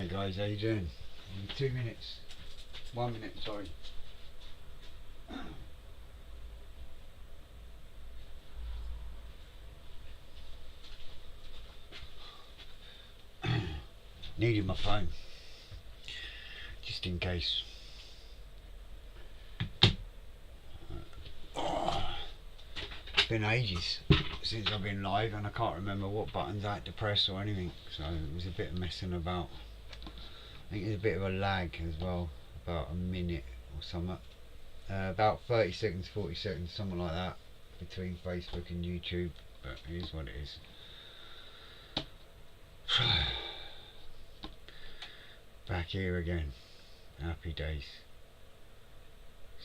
guys, how you doing? 2 minutes. 1 minute, sorry. Needed my phone. Just in case. It's been ages since I've been live and I can't remember what buttons I had to press or anything. So it was a bit of messing about. I think there's a bit of a lag as well. About a minute or something. About 30 seconds, 40 seconds, something like that, between Facebook and YouTube, but it is what it is. Back here again, happy days.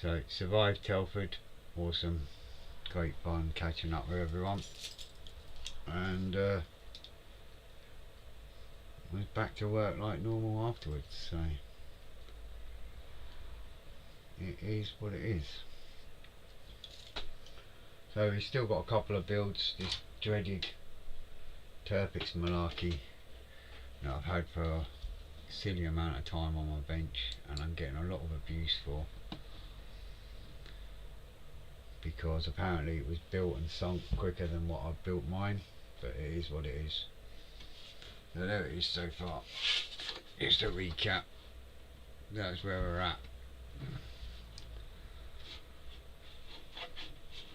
So, survived Telford, awesome, great fun catching up with everyone, and was back to work like normal afterwards, so it is what it is. So we've still got a couple of builds, this dreaded Turpix malarkey that I've had for a silly amount of time on my bench, and I'm getting a lot of abuse for, because apparently it was built and sunk quicker than what I've built mine, but it is what it is. So there it is so far. Just a recap, that's where we're at.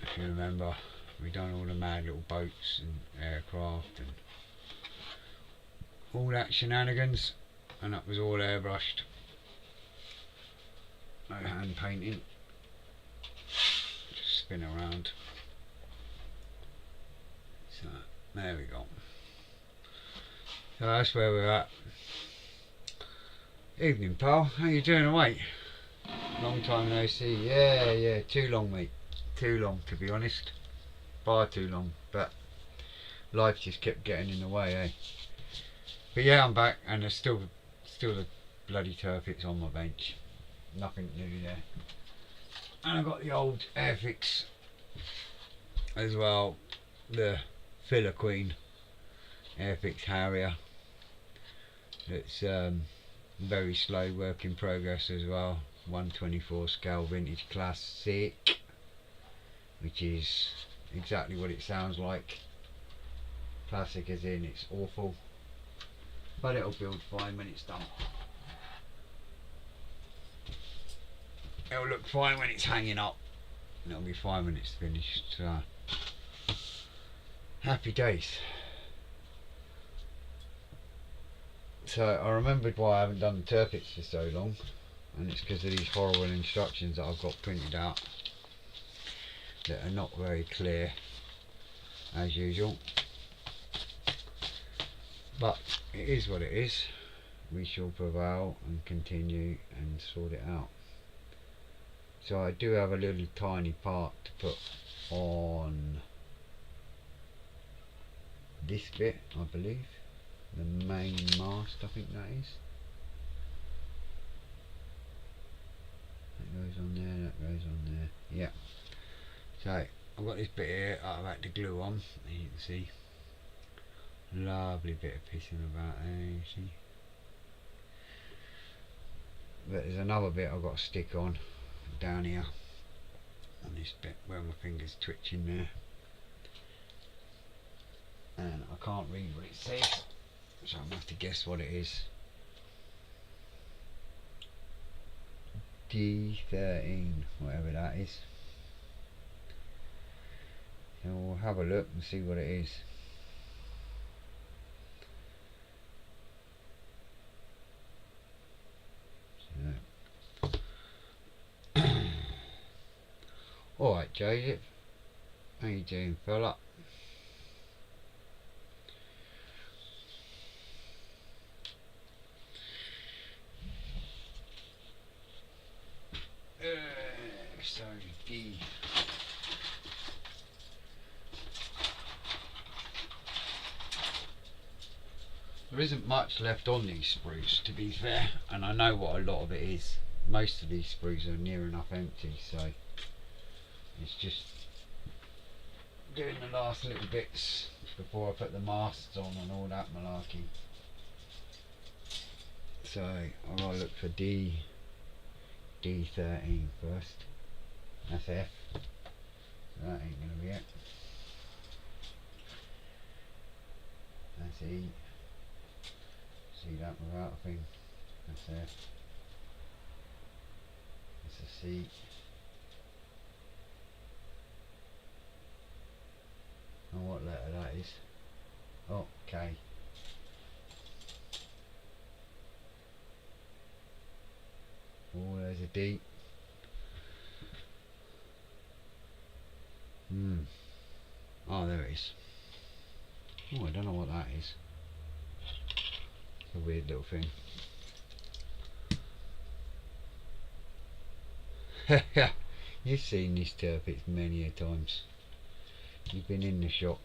If you remember, we done all the mad little boats and aircraft and all that shenanigans, and that was all airbrushed, no hand painting. Just spin around. So there we go. So that's where we're at. Evening pal, how you doing away? Long time no see. Yeah, too long mate. Too long, to be honest, far too long, but life just kept getting in the way, eh? But yeah, I'm back, and there's still the bloody Turpix on my bench, nothing new there. And I've got the old Airfix as well, the Filler Queen Airfix Harrier, that's very slow, work in progress as well, 124 scale vintage classic, which is exactly what it sounds like. Classic as in it's awful, but it'll build fine when it's done. It'll look fine when it's hanging up, and it'll be fine when it's finished. Happy days. So I remembered why I haven't done the Turpix for so long, and it's because of these horrible instructions that I've got printed out that are not very clear as usual, but it is what it is. We shall prevail and continue and sort it out. So I do have a little tiny part to put on this bit, I believe, the main mast, I think that is. That goes on there, that goes on there, yeah. So I've got this bit here I've had to glue on, as you can see. Lovely bit of pissing about there, you see. But there's another bit I've got to stick on down here, on this bit where my finger's twitching there. And I can't read what it says, so I'm going to have to guess what it is. D13, whatever that is. So we'll have a look and see what it is. So. Alright Joseph, how you doing fella? So D. There isn't much left on these sprues, to be fair, and I know what a lot of it is. Most of these sprues are near enough empty, so it's just doing the last little bits before I put the masts on and all that malarkey. So I've got to look for D13 first. That's F. That ain't gonna be it. That's E. See that without a thing. That's F. That's a C. And what letter that is? Oh, K. Oh, there's a D. Oh, there it is. Oh, I don't know what that is. It's a weird little thing. You've seen these turpits many a times. You've been in the shop.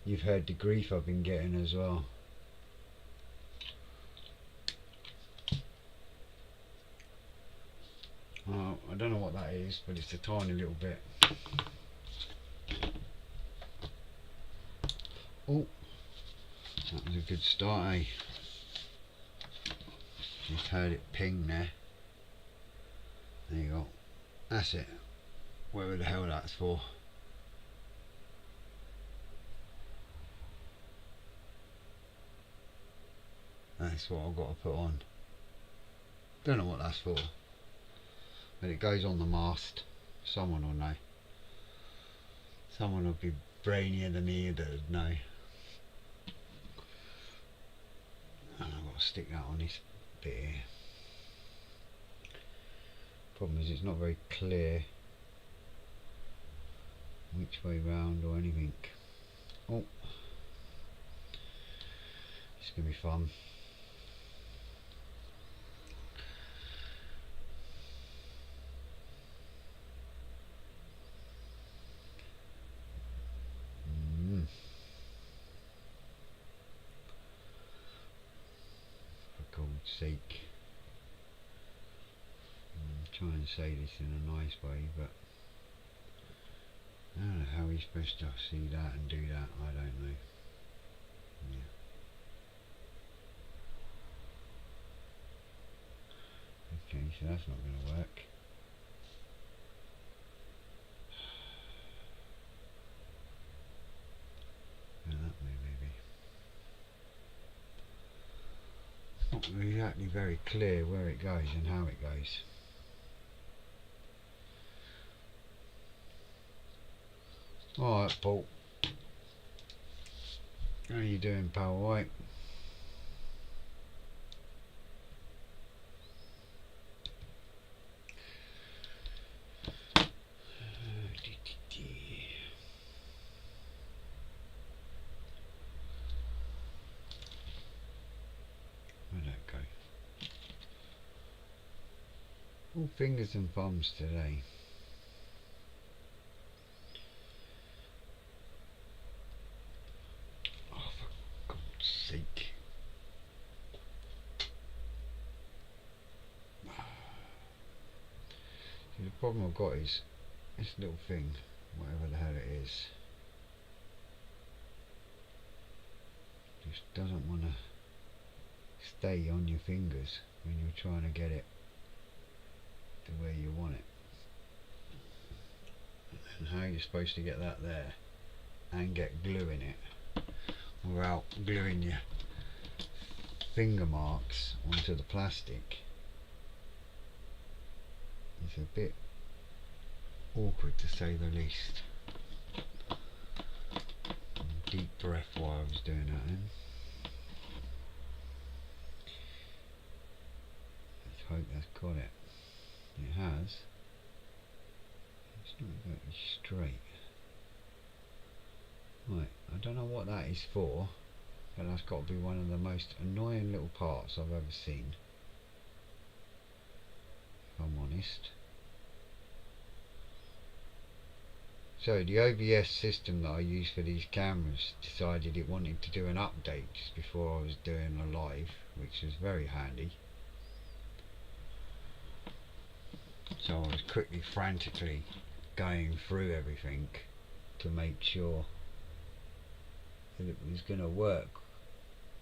You've heard the grief I've been getting as well. Oh, I don't know what that is, but it's a tiny little bit. Oh, that was a good start, eh? Just heard it ping there. There you go. That's it. Whatever the hell that's for. That's what I've got to put on. Don't know what that's for. But it goes on the mast. Someone will know. Someone will be brainier than me that would know. And I've got to stick that on this bit here. Problem is it's not very clear which way round or anything. Oh, it's going to be fun. For God's sake. I'm trying to say this in a nice way, but I don't know how he's supposed to see that and do that. I don't know. Yeah. Okay, so that's not going to work. Go that way maybe. It's not exactly very clear where it goes and how it goes. Alright, Paul. How you doing, pal? Right. Where'd that go? All fingers and thumbs today. Sake. See, the problem I've got is this little thing, whatever the hell it is, just doesn't want to stay on your fingers when you're trying to get it to where you want it. And how you're supposed to get that there and get glue in it without gluing your finger marks onto the plastic. It's a bit awkward to say the least. Deep breath while I was doing that then. Let's hope that's got it. It has. It's not exactly straight. Right, I don't know what that is for, but that's got to be one of the most annoying little parts I've ever seen, if I'm honest. So the OBS system that I use for these cameras decided it wanted to do an update just before I was doing a live, which was very handy. So I was quickly, frantically going through everything to make sure that it was going to work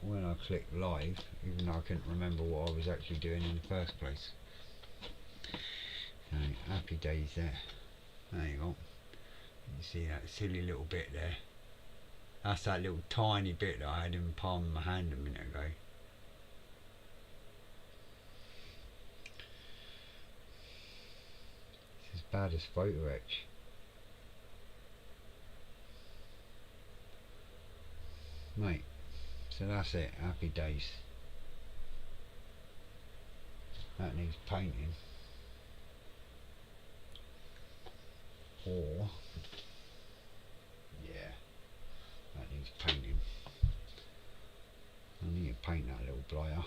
when I clicked live, even though I couldn't remember what I was actually doing in the first place. So, happy days there. There you go. You see that silly little bit there? That's that little tiny bit that I had in the palm of my hand a minute ago. It's as bad as photo etch. Mate, so that's it, happy days. That needs painting. Or, yeah, that needs painting. I need to paint that little blighter.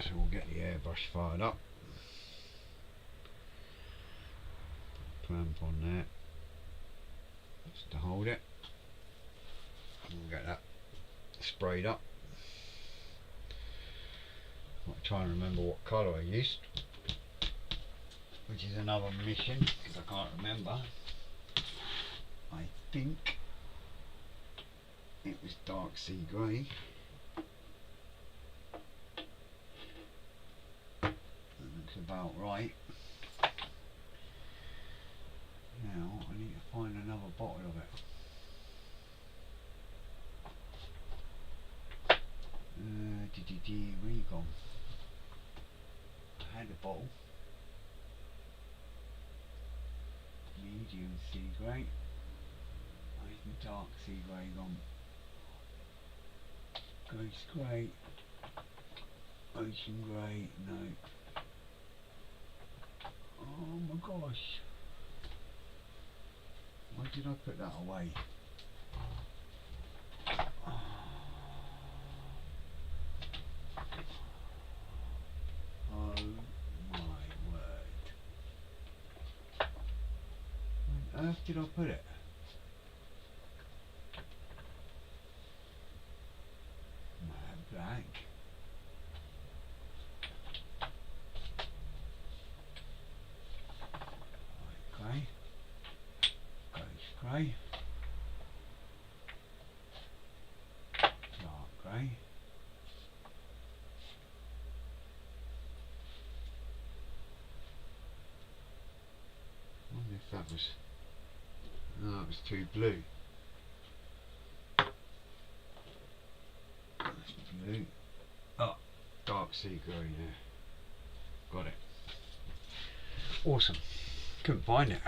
So we'll get the airbrush fired up. Clamp on there, just to hold it. We'll get that sprayed up. I'll try and remember what colour I used, which is another mission because I can't remember. I think it was dark sea grey. That looks about right. Now I need to find another bottle of it. Where you gone? I had a bottle. Medium sea grey. Where's my dark sea grey gone? Ghost grey. Ocean grey. No. Oh my gosh. Why did I put that away? Oh my word. Where on earth did I put it? Black. Light grey. Ghost grey. Dark grey. I wonder if that was... No, it was too blue. That's blue. Oh, dark sea grey there. Got it. Awesome. Couldn't find it.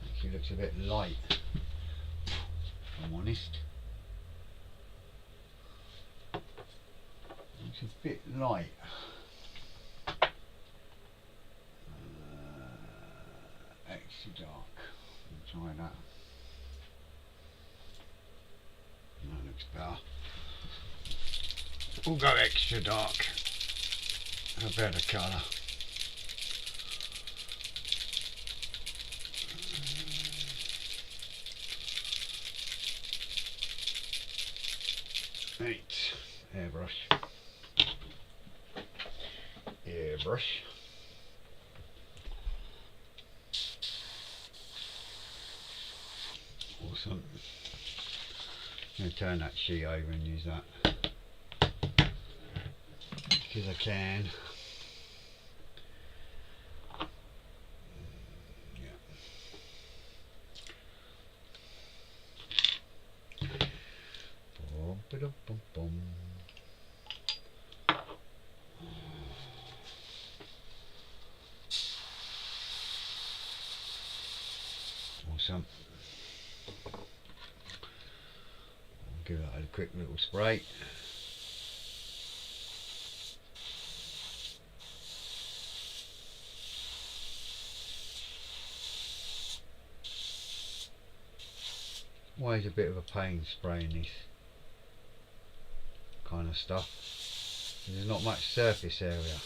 Actually looks a bit light, if I'm honest. Looks a bit light. Extra dark. We'll try that. That looks better. We'll go extra dark. A better colour. Right, airbrush. Airbrush. Awesome. I'm going to turn that sheet over and use that because I can. Bum. Awesome. I'll give that a quick little spray. Always a bit of a pain spraying this kind of stuff. There's not much surface area.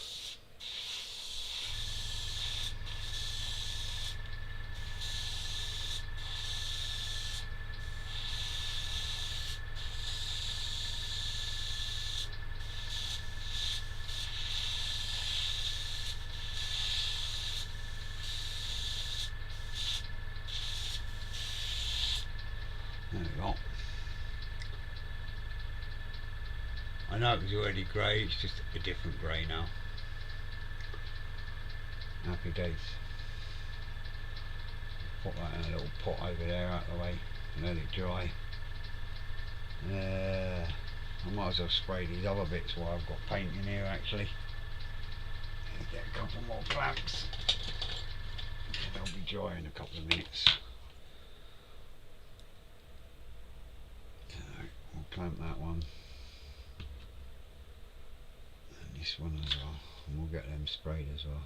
I know it was already grey, it's just a different grey now. Happy days. Put that in a little pot over there out of the way, let it dry. I might as well spray these other bits while I've got paint in here actually. Get a couple more clamps. They'll be dry in a couple of minutes. So we'll clamp that one. And this one as well. And we'll get them sprayed as well.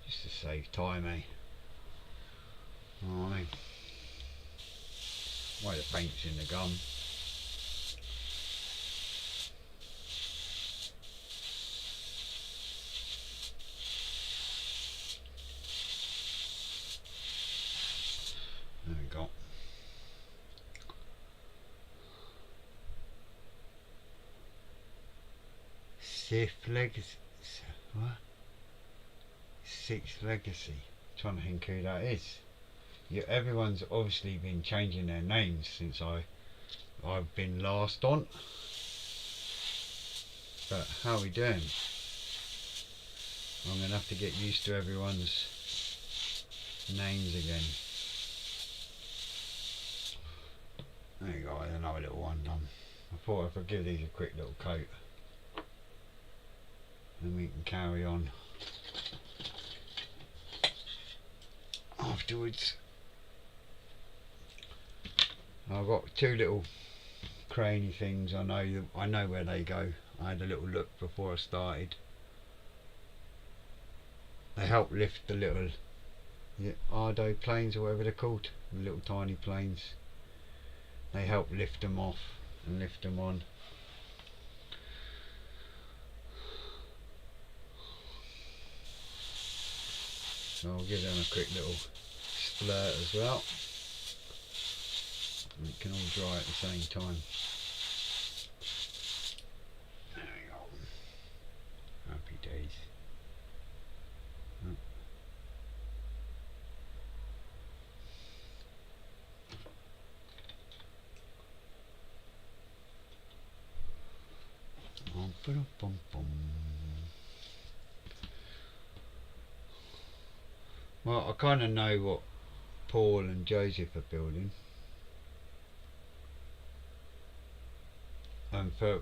Just to save time, eh? You know what I mean? Why the paint's in the gum. There we go. Sixth legacy. What? Sixth legacy. I'm trying to think who that is. Yeah, everyone's obviously been changing their names since I've been last on. But how are we doing? I'm gonna have to get used to everyone's names again. There you go, another little one done. I thought if I give these a quick little coat, then we can carry on afterwards. I've got two little cranny things. I know where they go. I had a little look before I started. They help lift the little Ardo planes or whatever they're called, the little tiny planes. They help lift them off and lift them on. So I'll give them a quick little splurt as well. And it can all dry at the same time. There we go. Happy days. Well, I kind of know what Paul and Joseph are building. And for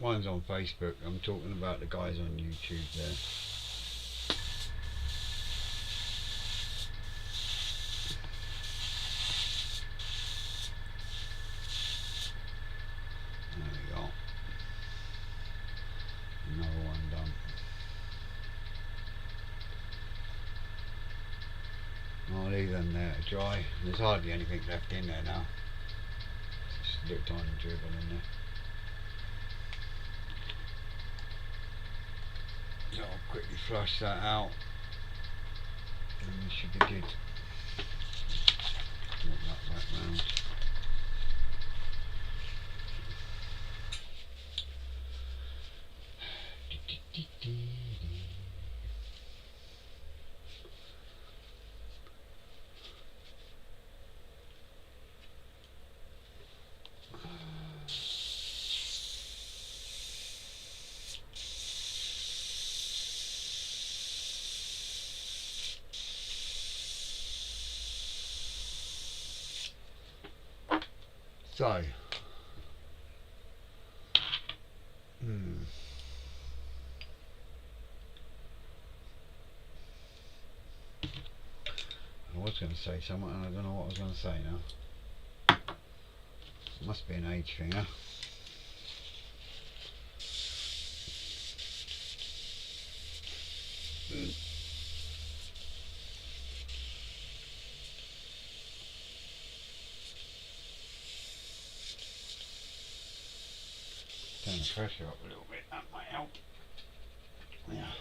one's on Facebook, I'm talking about the guys on YouTube there. There we go. Another one done. I'll leave them there to dry. There's hardly anything left in there now. Just a little tiny dribble in there. So I'll quickly flush that out and we should be good. Walk that back round. So, I was going to say something and I don't know what I was going to say now. It must be an age thing, huh? Turn the pressure up a little bit, that might help. Yeah.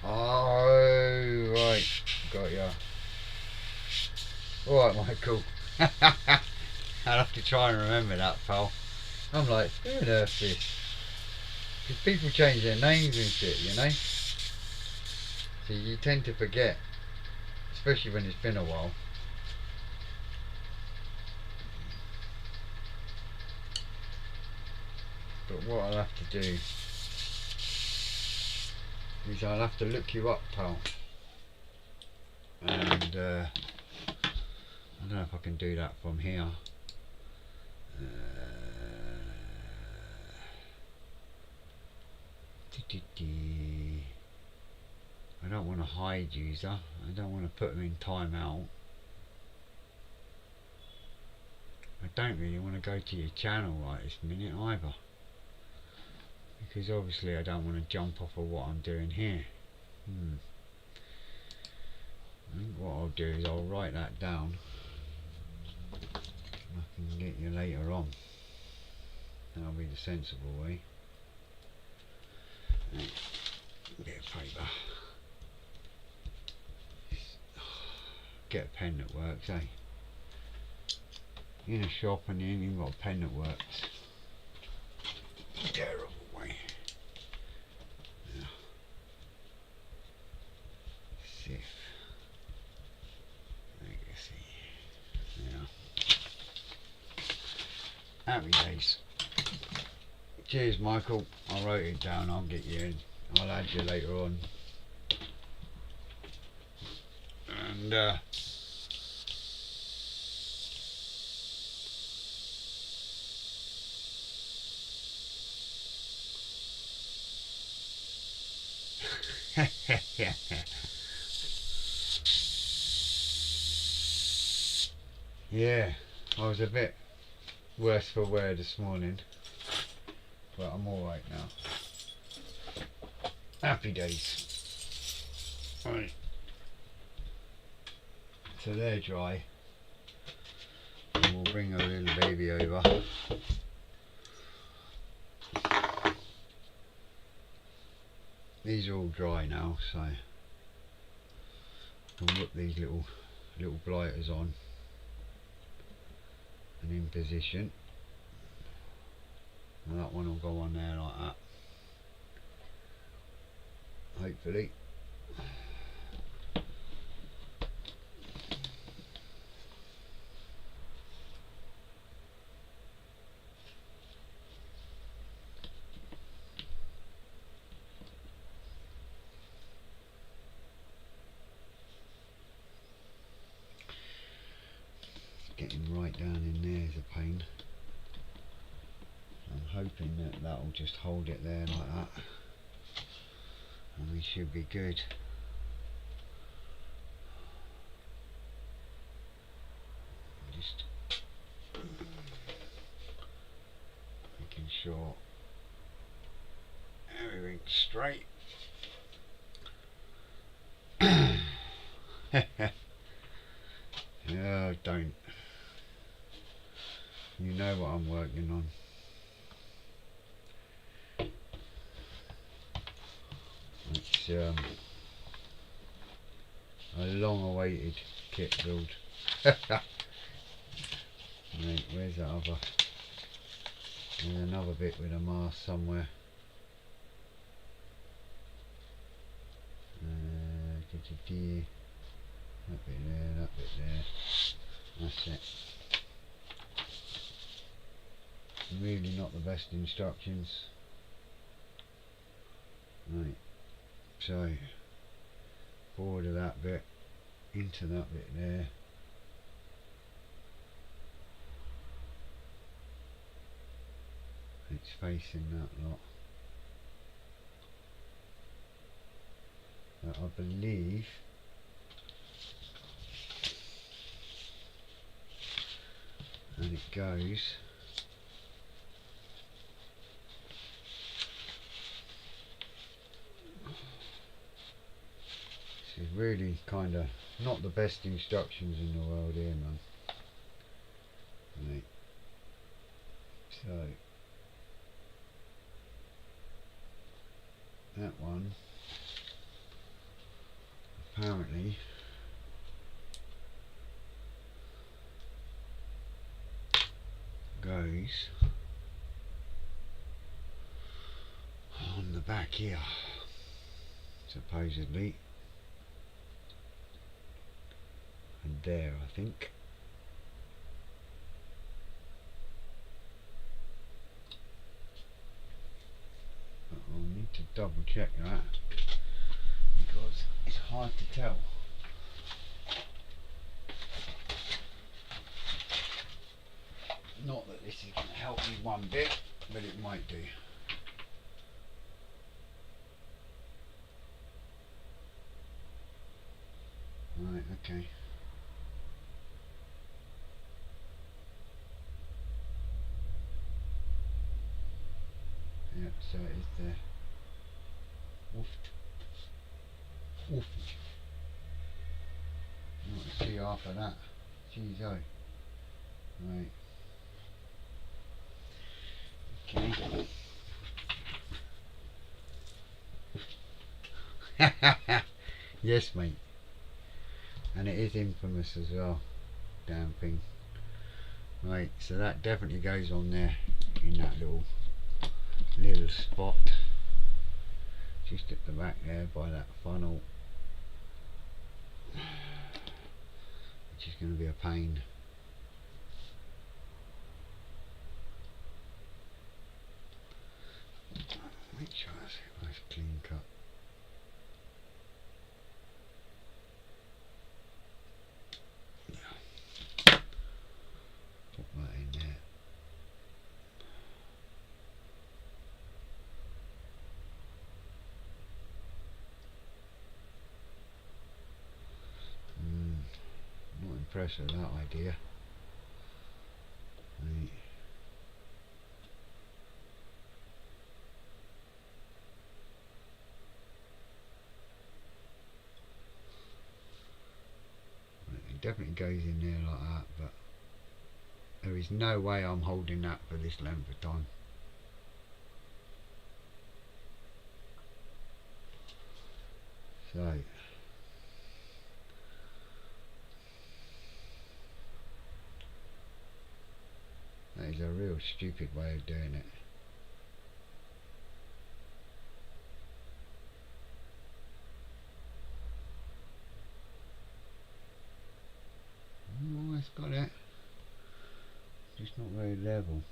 Oh, right, got ya. Alright, Michael. I'll have to try and remember that, pal. I'm like, who on earth is? Because people change their names and shit, you know? So you tend to forget, especially when it's been a while. But what I'll have to do is I'll have to look you up, pal. And I don't know if I can do that from here. I don't want to hide user. I don't want to put them in timeout. I don't really want to go to your channel right this minute either, because obviously I don't want to jump off of what I'm doing here. I think what I'll do is I'll write that down. I can get you later on. That'll be the sensible way. Get a paper. Get a pen that works, eh? In a shop and you ain't even got a pen that works. Terrible way. Yeah. Sif. Legacy. Yeah. Happy days. Cheers, Michael. I wrote it down. I'll get you in. I'll add you later on. And yeah, I was a bit worse for wear this morning, but I'm alright now. Happy days. Right. So they're dry. And we'll bring our little baby over. These are all dry now, so I can whip these little blighters on and in position. And that one will go on there like that. Hopefully. Getting right down in there is a pain. I'm hoping that that'll just hold it there like that, and we should be good. Just making sure everything's straight. Yeah, don't. You know what I'm working on. It's a long-awaited kit build. Mate, where's that other? There's another bit with a mast somewhere. That bit there, that bit there. That's it. Really not the best instructions. Right. So, forward of that bit, into that bit there. It's facing that lot. I believe and it goes this is really kind of not the best instructions in the world here, man. Right. So that one apparently goes on the back here, supposedly, and there, I think. But I'll need to double check that because it's hard to tell. Not that this is going to help me one bit, but it might do. Right, okay. Yep, so it is there. Woofed. Woofed. You want to see half of that. Jeez, oh. Right. Okay. Yes, mate. And it is infamous as well. Damn thing. Right, so that definitely goes on there in that little spot. Just at the back there by that funnel. Which is going to be a pain. Make sure that's a nice clean cut. Put that in there. Not impressed with that idea. Right. It definitely goes in there like that, but there is no way I'm holding that for this length of time. So that is a real stupid way of doing it. Oh, it's got it. Just not very level.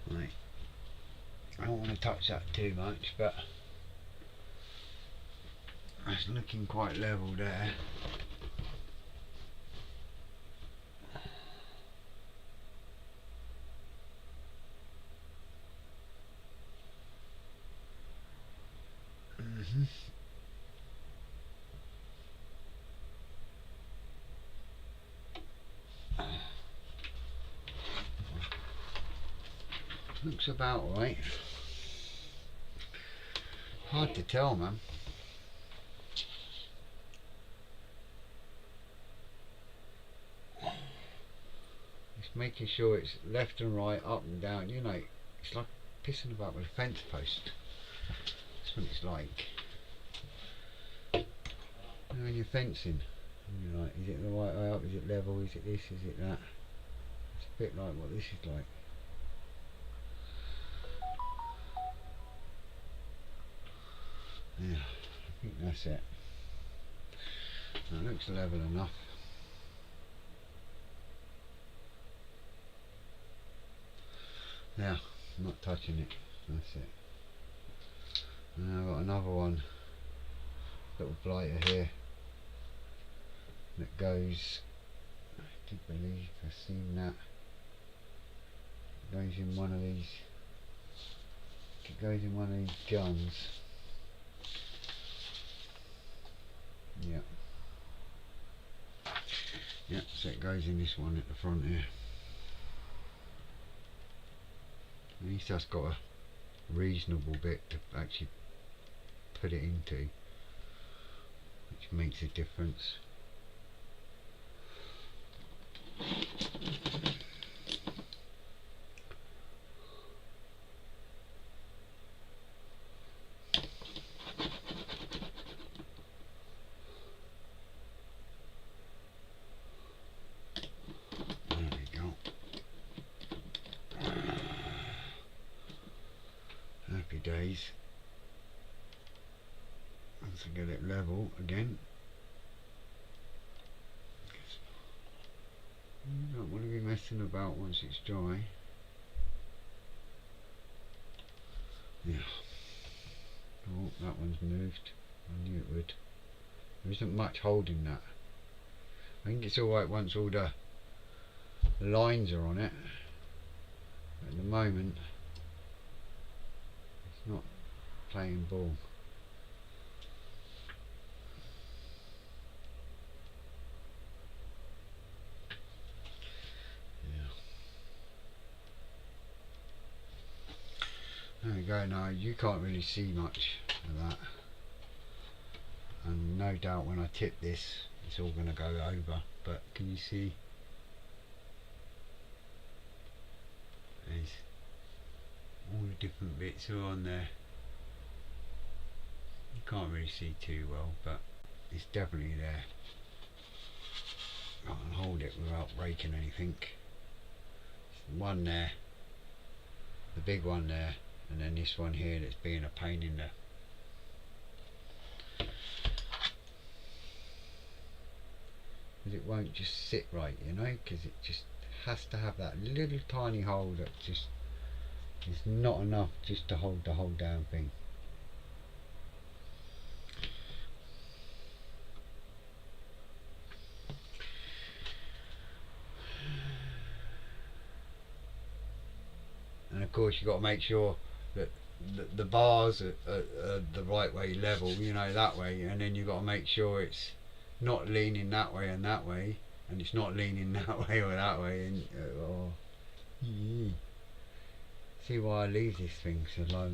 Right. I don't want to touch that too much, but it's looking quite level there. Looks about right. Hard to tell, man. It's making sure it's left and right, up and down, you know. It's like pissing about with a fence post. That's what it's like. You know, when you're fencing, and you're like, is it the right way up, is it level, is it this, is it that? It's a bit like what this is like. Yeah, I think that's it. That looks level enough. Now, I'm not touching it. That's it. And I've got another one, little blighter here, that goes, I do believe I've seen that. It goes in one of these. It goes in one of these guns. Yeah. Yeah, so it goes in this one at the front here. At least that's got a reasonable bit to actually put it into. which makes a difference. Happy days. Once I get it level again. You don't want to be messing about once it's dry. Yeah. Oh, that one's moved. I knew it would. There isn't much holding that. I think it's alright once all the lines are on it. At the moment, it's not playing ball. There we go. Now you can't really see much of that, and no doubt when I tip this it's all going to go over, but can you see there's all the different bits are on there. You can't really see too well, but it's definitely there. I can hold it without breaking anything. One there, the big one there, and then this one here that's being a pain in the because it won't just sit right, you know, because it just has to have that little tiny hole that just is not enough just to hold the whole damn thing. And of course you've got to make sure that the bars are the right way level, you know, that way, and then you've got to make sure it's not leaning that way, and it's not leaning that way or that way, and see why I leave this thing so low.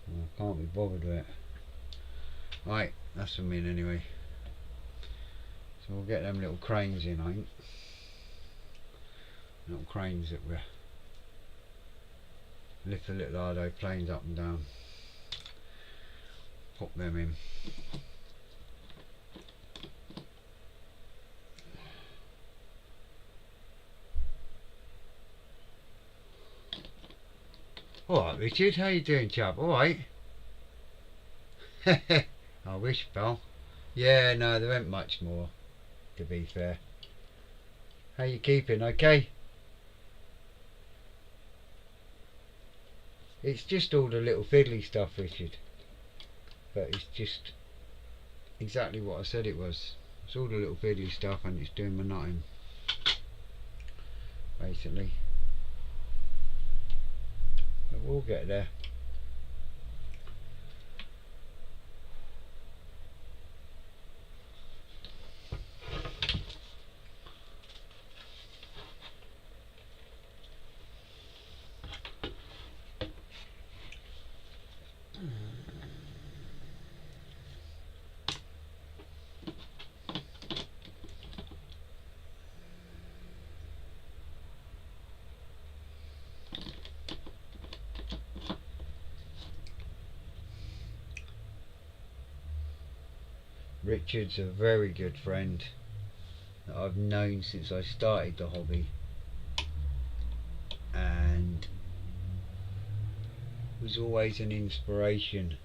I can't be bothered with it. Right, that's from in anyway. So we'll get them little cranes in, I think. Little cranes that we're lift the little Ardo planes up and down, pop them in. Alright Richard, how you doing chap? Alright? I wish pal. Yeah, no, there ain't much more, to be fair. How you keeping, okay? It's just all the little fiddly stuff, Richard. But it's just exactly what I said it was. It's all the little fiddly stuff and it's doing my nutting, basically. But we'll get there. Richard's a very good friend that I've known since I started the hobby, and was always an inspiration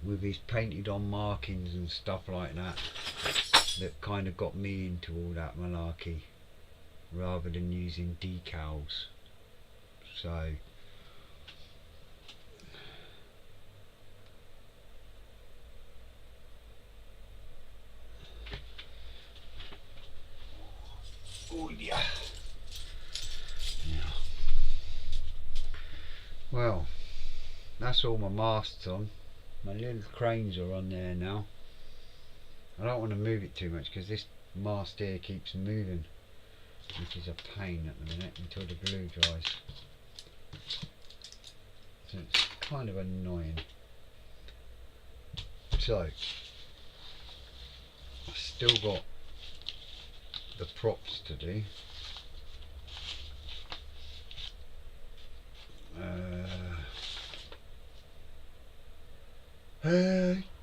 with his painted on markings and stuff like that, that kind of got me into all that malarkey rather than using decals. So oh yeah. Well, that's all my masts on. My little cranes are on there now. I don't want to move it too much because this mast here keeps moving, which is a pain at the minute until the glue dries. So it's kind of annoying. So I've still got the props to do.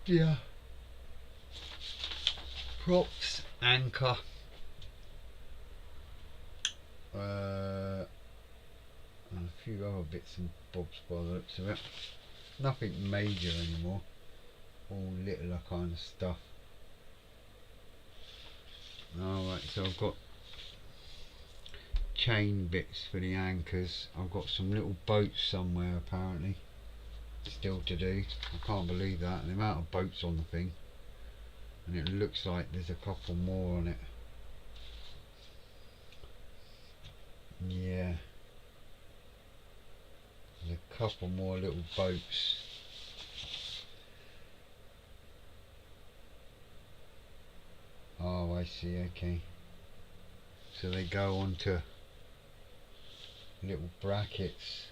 Yeah. Props, anchor, and a few other bits and bobs by the looks of it. Nothing major anymore, all littler kind of stuff. Alright, so I've got chain bits for the anchors. I've got some little boats somewhere apparently still to do. I can't believe that, the amount of boats on the thing, and it looks like there's a couple more on it. Yeah, there's a couple more little boats. Oh, I see, okay. So they go onto little brackets,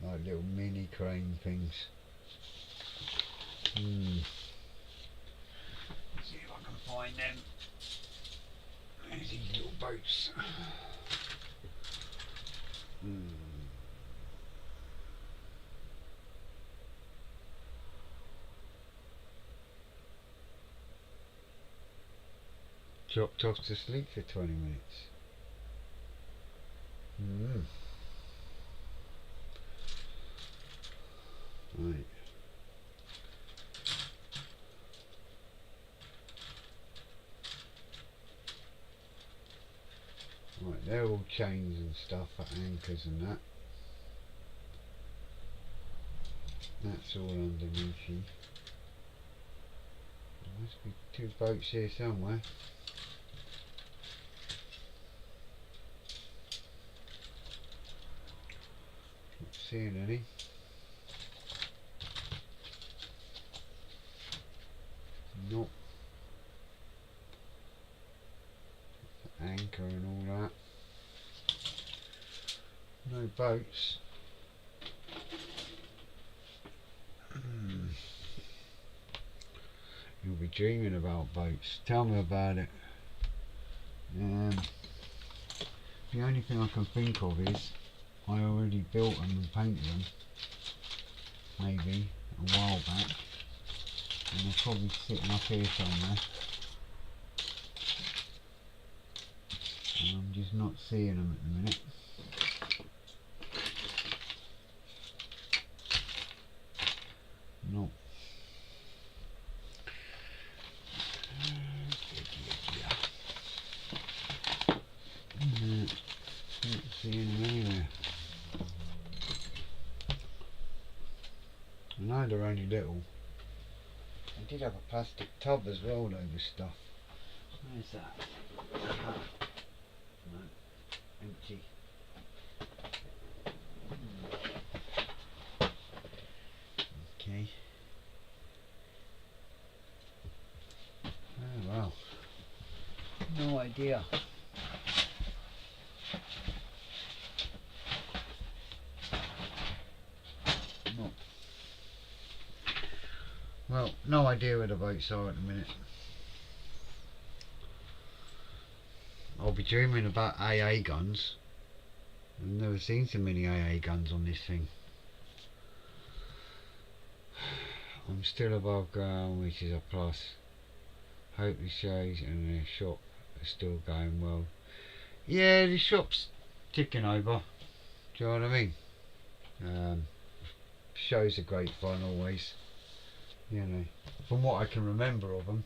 like little mini crane things. See if I can find them. There's these little boats. Dropped off to sleep for 20 minutes. Right. Right, they're all chains and stuff for anchors and that. That's all underneath you. There must be two boats here somewhere. Not seeing any. Nope. Anchor and all that. No boats. You'll be dreaming about boats. Tell me about it. The only thing I can think of is I already built them and painted them, maybe a while back, and they're probably sitting up here somewhere, and I'm just not seeing them at the minute. No. Not seeing them anywhere. I know they're only little. I did have a plastic tub as well though with stuff. Where's that? No, empty. Okay. Oh well. No idea. No. Well, no idea where the boats are at the minute. I'll be dreaming about AA guns. I've never seen so many AA guns on this thing. I'm still above ground, which is a plus. Hope the shows and the shop are still going well. Yeah, the shop's ticking over. Do you know what I mean? Shows are great fun always. You know, from what I can remember of them.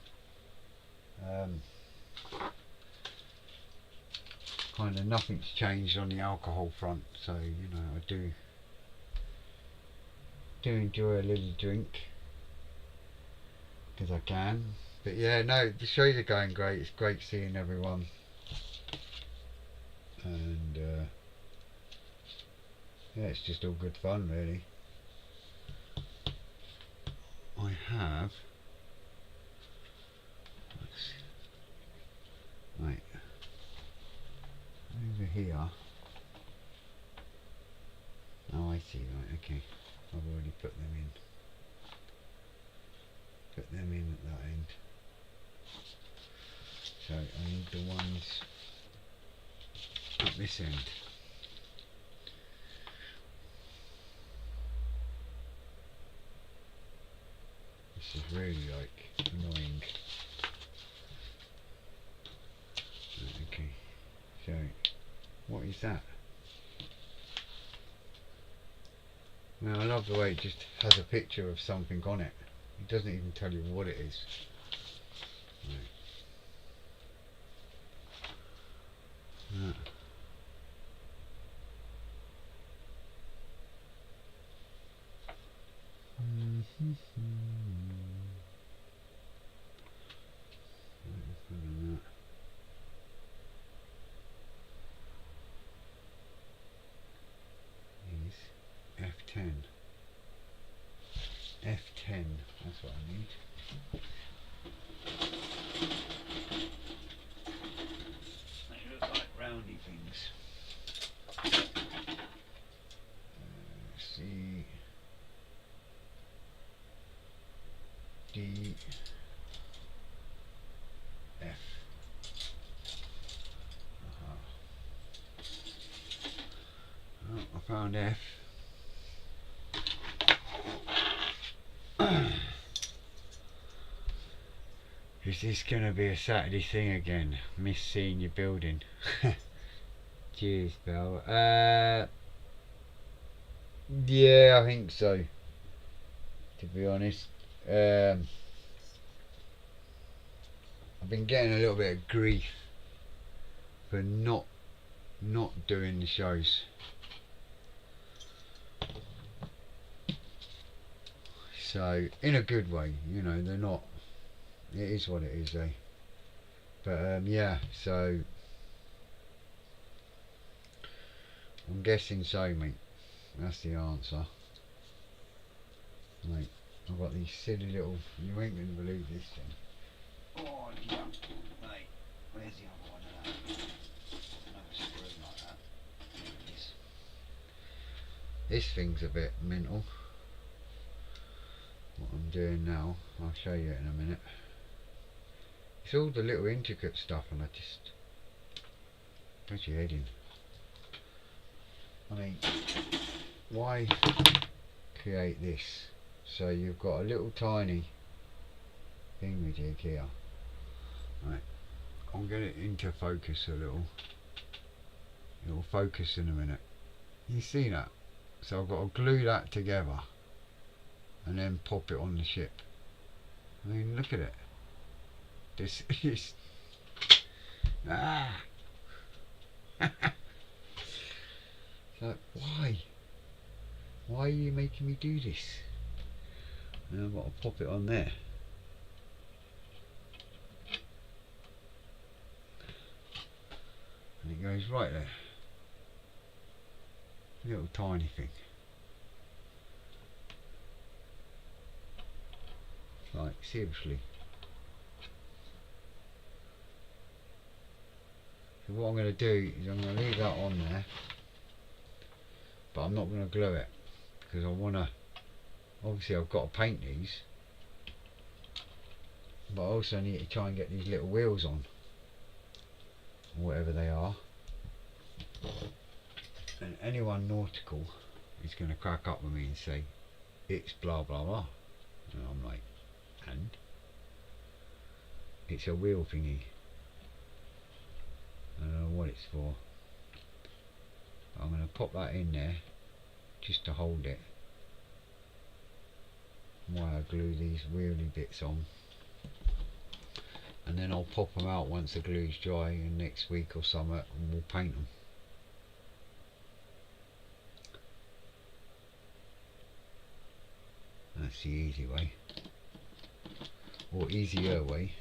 Kind of nothing's changed on the alcohol front, so you know I do enjoy a little drink because I can. But yeah, no, the shows are going great. It's great seeing everyone, and yeah, it's just all good fun really. I have, right, over here. Oh, I see, right, okay. I've already put them in. Put them in at that end. So I need the ones at this end. This is really like annoying. Okay, so what is that? Now I love the way it just has a picture of something on it. It doesn't even tell you what it is. Right. F10. F10, that's what I need. They look like roundy things. C D F. Oh, I found F. Is this gonna be a Saturday thing again? Miss seeing your building. Cheers, pal. Yeah, I think so. To be honest, I've been getting a little bit of grief for not doing the shows. So in a good way, you know, they're not. It is what it is, eh? But yeah, so I'm guessing so, mate. That's the answer. Mate, I've got these silly little. You ain't gonna believe this thing. Oh yeah, mate. Where's the other one of that? Another screw like that. There it is. This thing's a bit mental. What I'm doing now, I'll show you it in a minute. It's all the little intricate stuff, and I just. Where's your head in? I mean, why create this? So you've got a little tiny thingamajig here. Right, I'll get it into focus a little. It'll focus in a minute. You see that? So I've got to glue that together and then pop it on the ship. I mean, look at it. This is So why? Why are you making me do this? Now I've got to pop it on there. And it goes right there. Little tiny thing. Like, seriously. So what I'm going to do is I'm going to leave that on there. But I'm not going to glue it. Because I want to... Obviously I've got to paint these. But I also need to try and get these little wheels on. Or whatever they are. And anyone nautical is going to crack up with me and say, it's blah blah blah. And I'm like, and? It's a wheel thingy. I don't know what it's for. I'm going to pop that in there just to hold it while I glue these wheelie bits on, and then I'll pop them out once the glue's dry, and next week or something and we'll paint them. That's the easy way, or easier way.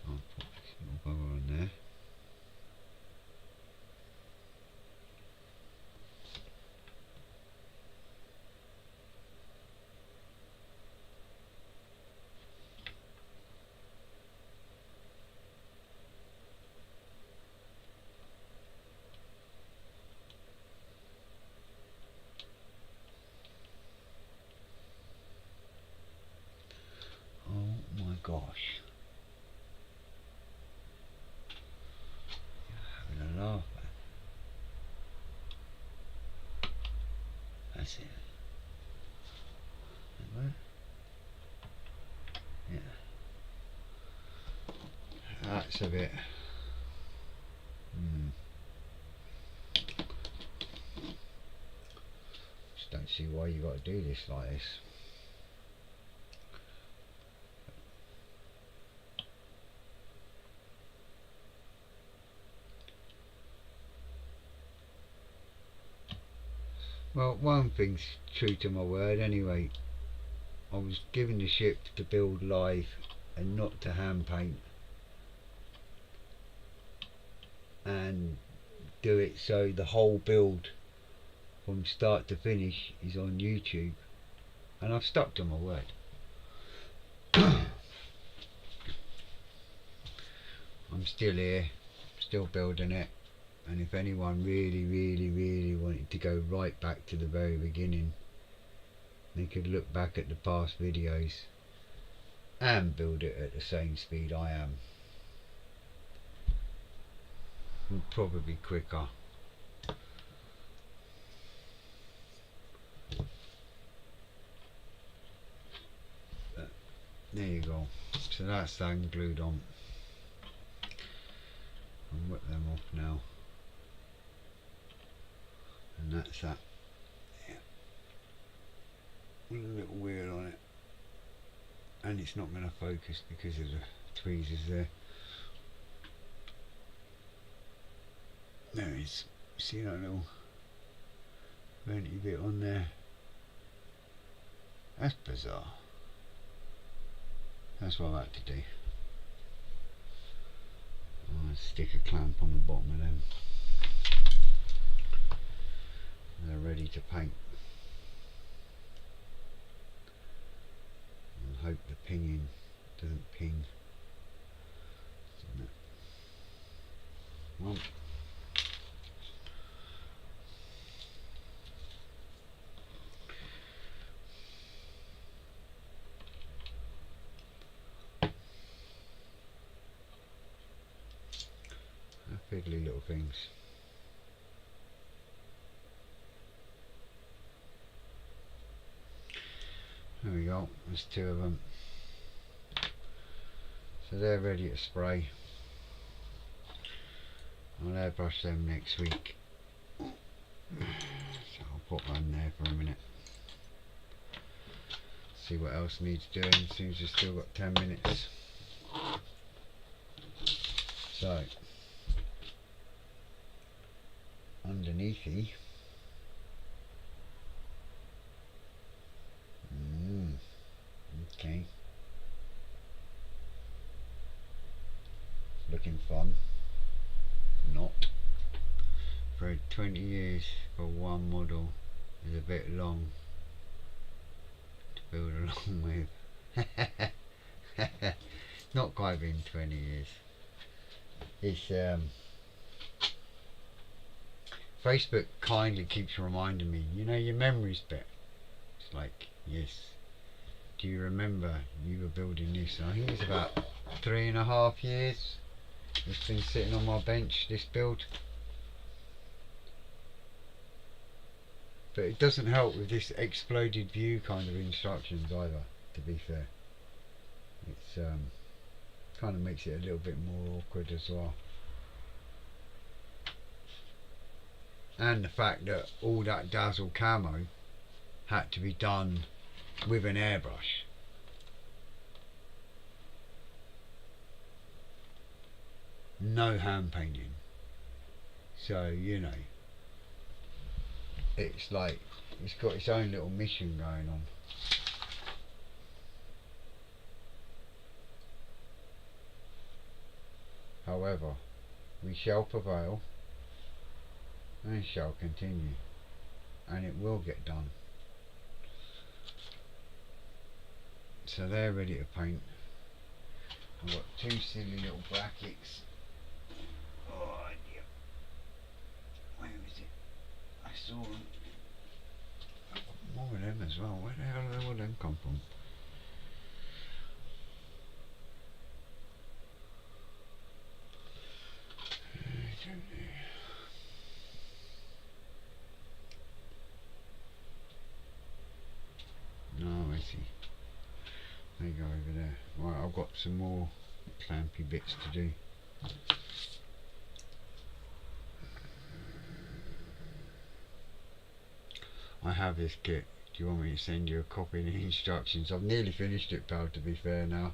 I'll put this little bugger on there. gosh. You're having a laugh. That's it. Yeah. That's a bit. Just don't see why you got to do this like this. Well, one thing's true to my word anyway. I was given the ship to build live and not to hand paint, and do it so the whole build from start to finish is on YouTube, and I've stuck to my word. I'm still here, still building it, and if anyone really wanted to go right back to the very beginning, they could look back at the past videos and build it at the same speed I am. And probably quicker. But there you go. So that's that glued on. I'll whip them off now. And that's that. Yeah. With a little wheel on it. And it's not going to focus because of the tweezers there. There it is. See that little venty bit on there? That's bizarre. That's what I like to do. I'll stick a clamp on the bottom of them. They're ready to paint. And hope the pinging doesn't ping. Well, fiddly little things. There we go, there's two of them. So they're ready to spray. I'll airbrush them next week. So I'll put one there for a minute. See what else needs doing, seems we've still got 10 minutes. So, underneathy. Okay. Looking fun. Not. For 20 years for one model is a bit long to build along with. Not quite been 20 years. It's Facebook kindly keeps reminding me, you know, your memory's bit. It's like, yes, do you remember you were building this? I think it's about 3.5 years it's been sitting on my bench, this build. But it doesn't help with this exploded view kind of instructions either, to be fair. It's kind of makes it a little bit more awkward as well. And the fact that all that dazzle camo had to be done with an airbrush. No hand painting. So, you know, it's like it's got its own little mission going on. However, we shall prevail and shall continue, and it will get done. So they're ready to paint. I've got two silly little brackets. Oh, yeah. Where is it? I saw them. More of them as well. Where the hell did all them come from? see. They go over there. Right, I've got some more clampy bits to do. I have this kit. Do you want me to send you a copy of the instructions? I've nearly finished it, pal, to be fair now.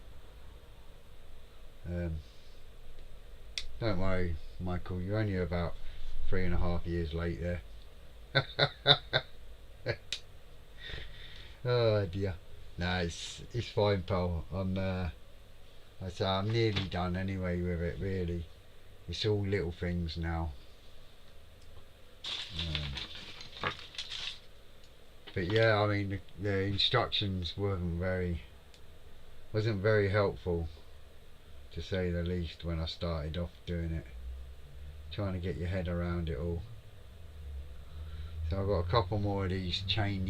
Don't worry, Michael, you're only about 3.5 years late there. Oh dear. No, it's fine, pal. I'm nearly done anyway with it, really. It's all little things now. But yeah, I mean, the instructions wasn't very helpful, to say the least, when I started off doing it. Trying to get your head around it all. So I've got a couple more of these chain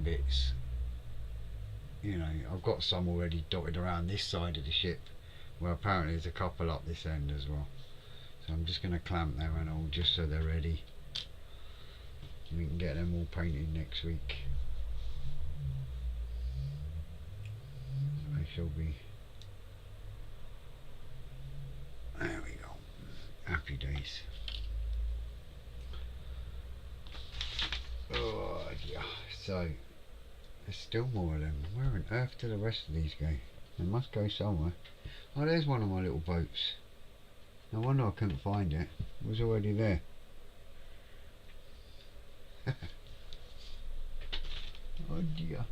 bits. You know, I've got some already dotted around this side of the ship. Well, apparently there's a couple up this end as well. So I'm just going to clamp them and all, just so they're ready. We can get them all painted next week. They shall be. There we go. Happy days. Oh dear. So there's still more of them. Where on earth do the rest of these go? They must go somewhere. Oh, there's one of my little boats. No wonder I couldn't find it. It was already there. Oh dear.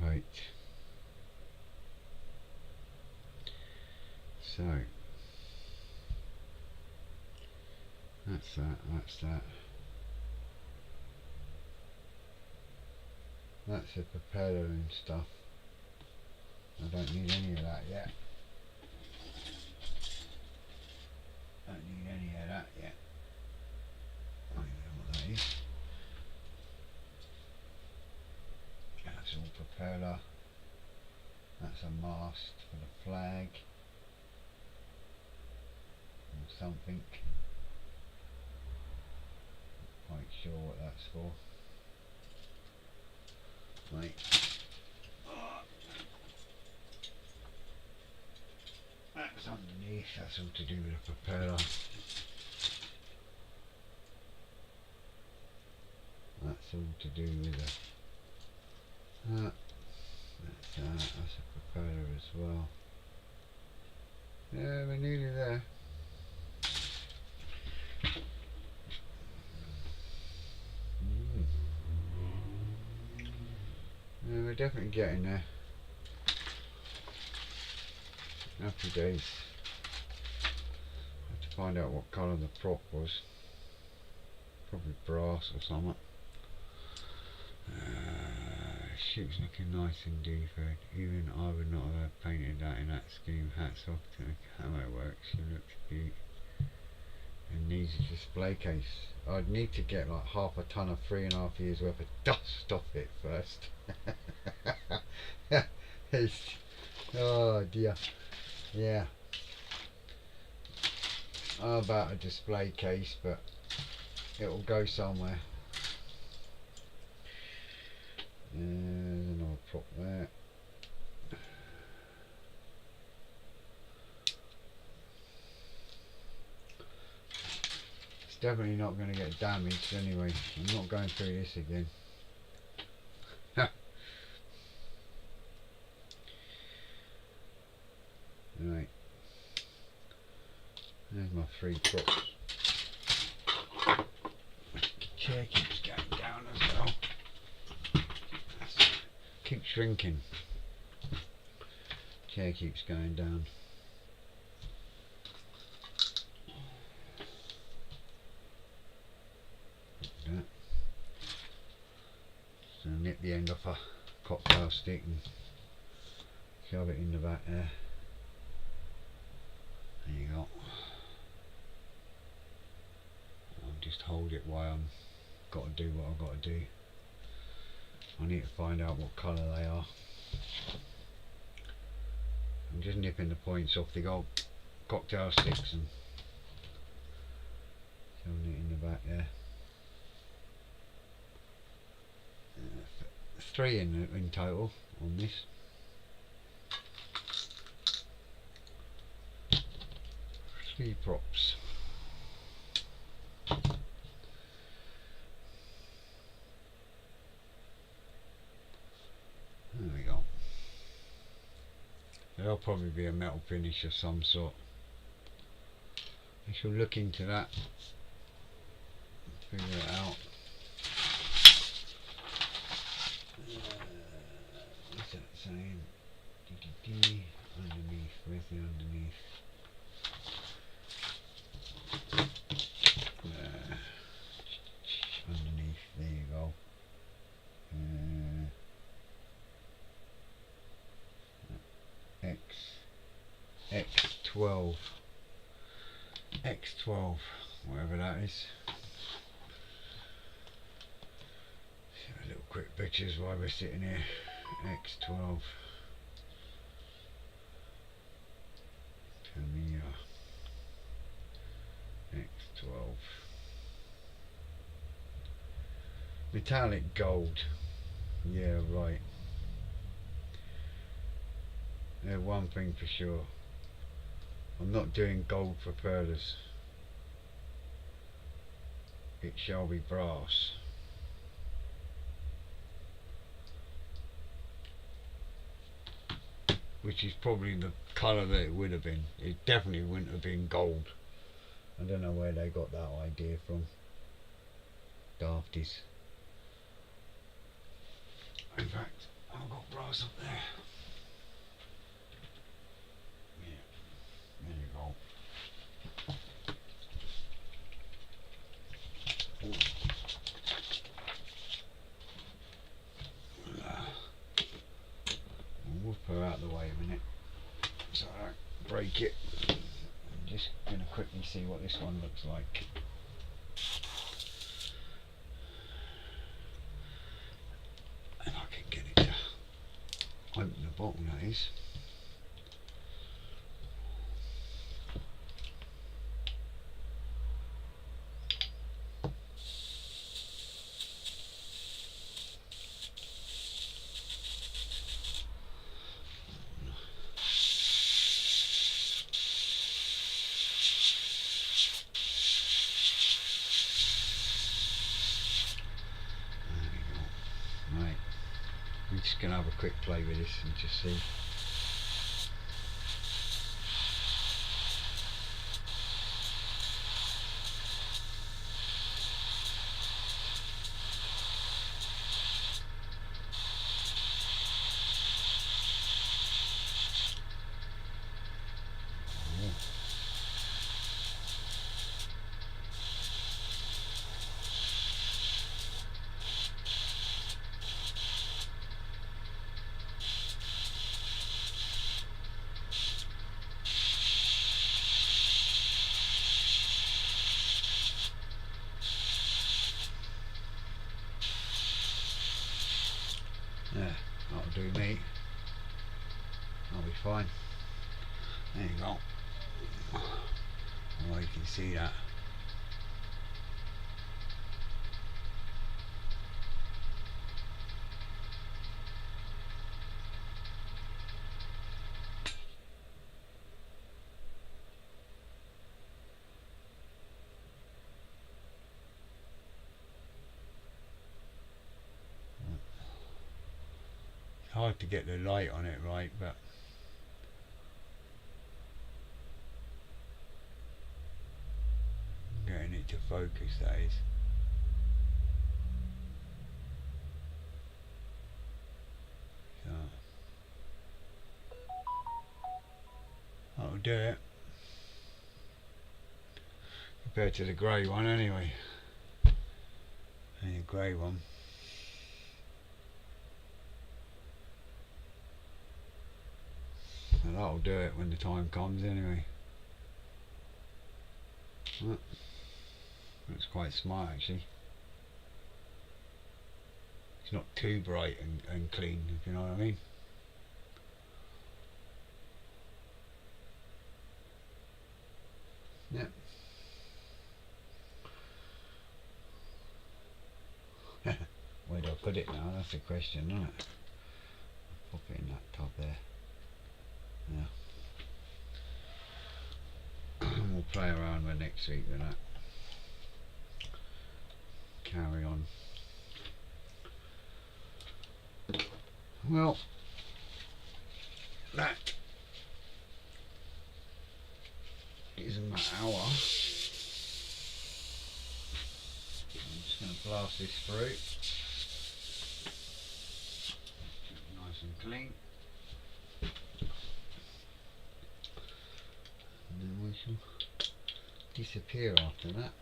Right. So that's that. That's the propeller and stuff. I don't need any of that yet. I don't need any of that yet. I don't know what that is. That's all propeller. That's a mast for the flag. Or something. Not quite sure what that's for. Right. That's underneath, that's all to do with the propeller. That's all to do with the that's a propeller as well. Yeah, we're nearly there. Yeah, we're definitely getting there. Happy days. Have to find out what colour the prop was. Probably brass or something. Ship's looking nice indeed, Fred. Even I would not have painted that in that scheme. Hats off to the camo work. She looks cute. And needs a display case. I'd need to get like half a ton of 3.5 years worth of dust off it first. Oh dear. Yeah. How about a display case, but it'll go somewhere. There's another prop there. It's definitely not going to get damaged anyway. I'm not going through this again. Right. There's my 3 props. The chair keeps going down as well. Keeps shrinking. Chair keeps going down. Like that. So nip the end off a cocktail stick and shove it in the back there. There you go. I'll just hold it while I'm got to do what I've got to do. I need to find out what colour they are. I'm just nipping the points off the old cocktail sticks and throwing it in the back there. 3 in total on this. Three props. There we go. There'll probably be a metal finish of some sort. I shall look into that, figure it out. What's that saying? Underneath, where's the underneath? Underneath, there you go. X12, whatever that is. A little quick pictures while we're sitting here. X12. Tamiya. X12. Metallic gold. Yeah, right. One thing for sure. I'm not doing gold for pearlers. It shall be brass. Which is probably the colour that it would have been. It definitely wouldn't have been gold. I don't know where they got that idea from. Dafties. In fact, I've got brass up there. Yeah, there you go. I'll whoop her out of the way a minute so I don't break it. I'm just going to quickly see what this one looks like. If I can get it to open the bottle, that is. I'm just going to have a quick play with this and just see. Yeah, that'll do me. That'll be fine. There you go. Oh, you can see that. It's hard to get the light on it right, but getting it to focus, that is. So that'll do it. Compared to the grey one anyway. And the grey one. And that'll do it when the time comes anyway. Well, that's quite smart actually. It's not too bright and clean, if you know what I mean. Yep. Where'd I put put it now? That's the question, isn't it? Pop it in that tub there. Yeah. We'll play around with next week with that. Carry on. Well, that is my hour. I'm just going to blast this through. Nice and clean. And then we shall disappear after that.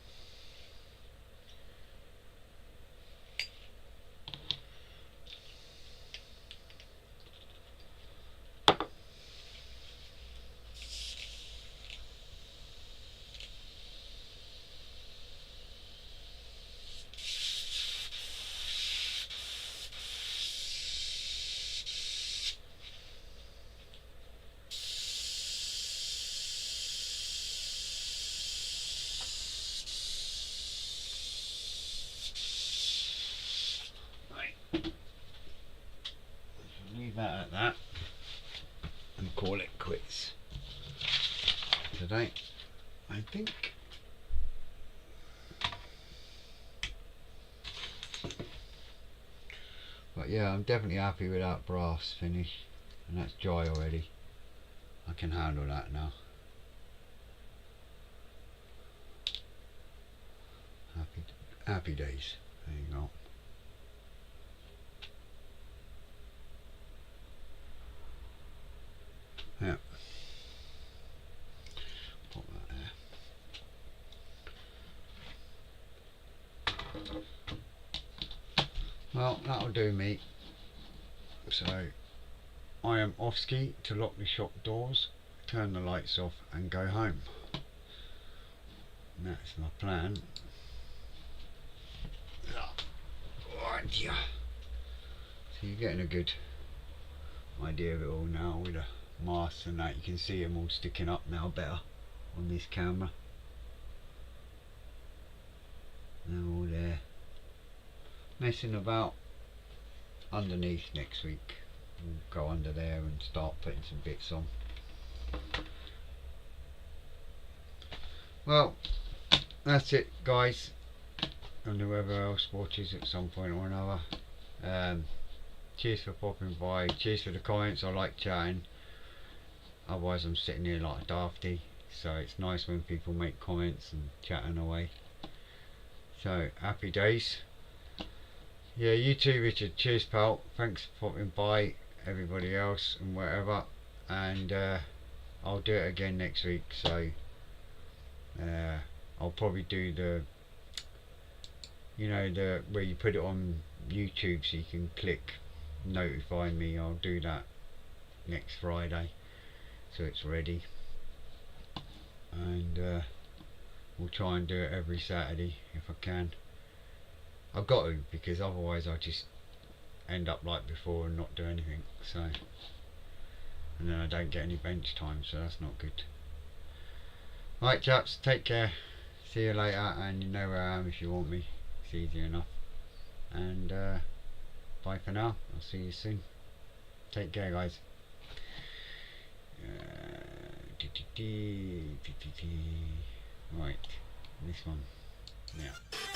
Leave that at that and call it quits today, I think. But yeah, I'm definitely happy with that brass finish, and that's dry already. I can handle that now. Happy days. There you go. Yeah. Put that there. Well, that'll do me. So I am off ski to lock the shop doors, turn the lights off and go home. And that's my plan. Right, yeah. So you're getting a good idea of it all now with the masts and that. You can see them all sticking up now better on this camera. They're all there. Messing about underneath next week. We'll go under there and start putting some bits on. Well, that's it guys, and whoever else watches at some point or another. Cheers for popping by, cheers for the comments. I like chatting, otherwise I'm sitting here like a dafty, so it's nice when people make comments and chatting away. So happy days. Yeah, you too Richard, cheers pal, thanks for popping by, everybody else and whatever, and I'll do it again next week. So I'll probably do the, you know, the where you put it on YouTube so you can click notify me. I'll do that next Friday so it's ready, and we'll try and do it every Saturday if I can. I've got to, because otherwise I just end up like before and not do anything, so, and then I don't get any bench time, so that's not good. Right chaps, take care, see you later, and you know where I am if you want me, it's easy enough, and bye for now, I'll see you soon, take care guys. Right, this one, yeah.